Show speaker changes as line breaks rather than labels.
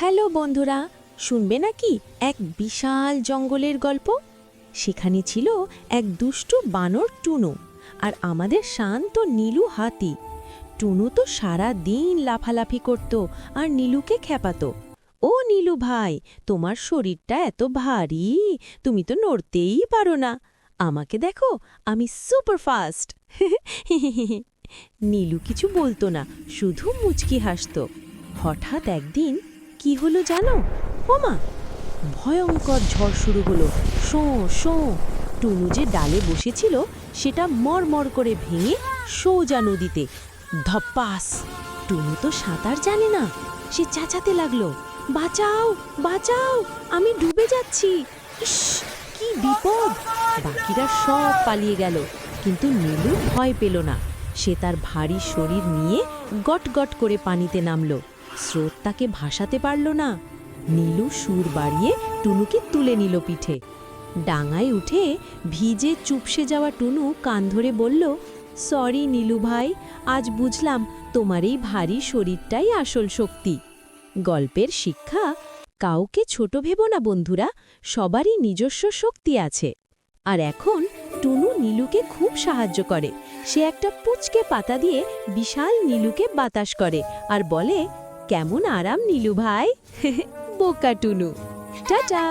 Hello বন্ধুরা, শুনবে নাকি এক বিশাল জঙ্গলের গল্প? সেখানে ছিল এক দুষ্টু বানর টুনু আর আমাদের শান্ত নীলু হাতি। টুনু তো সারা দিন লাফালাফি করত আর নীলুকে খেপাতো। ও নীলু ভাই, তোমার শরীরটা এত ভারী, তুমি তো নড়তেই পারো না। আমাকে দেখো, আমি সুপার ফাস্ট। নীলু কিছু বলতো না, শুধু মুচকি হাসত। হঠাৎ একদিন কি হলো জানো? ওমা, ভয়ঙ্কর ঝড় শুরু হলো। শোঁ শোঁ, টুনু যে ডালে বসেছিল সেটা মরমর করে ভেঙে সোজা নদীতে ধপ্পাস। টুনু তো সাঁতার জানে না, সে চেঁচাতে লাগলো, বাঁচাও বাঁচাও, আমি ডুবে যাচ্ছি। ইস, কি বিপদ! বাকিরা সব পালিয়ে গেল, কিন্তু নীলু ভয় পেল না। সে তার ভারী শরীর নিয়ে গট গট করে পানিতে নামল। স্রোত তাকে ভাসাতে পারল না। নীলু সুর বাড়িয়ে টুনুকে তুলে নিল পিঠে। ডাঙায় উঠে ভিজে চুপসে যাওয়া টুনু কান ধরে বলল, সরি নীলু ভাই, আজ বুঝলাম তোমার এই ভারী শরীরটাই আসল শক্তি। গল্পের শিক্ষা, কাউকে ছোট ভেবো না বন্ধুরা, সবারই নিজস্ব শক্তি আছে। আর এখন টুনু নীলুকে খুব সাহায্য করে। সে একটা পুচকে পাতা দিয়ে বিশাল নীলুকে বাতাস করে আর বলে, কেমন আরাম নীলু ভাই। বোকা টুনু। টাটা।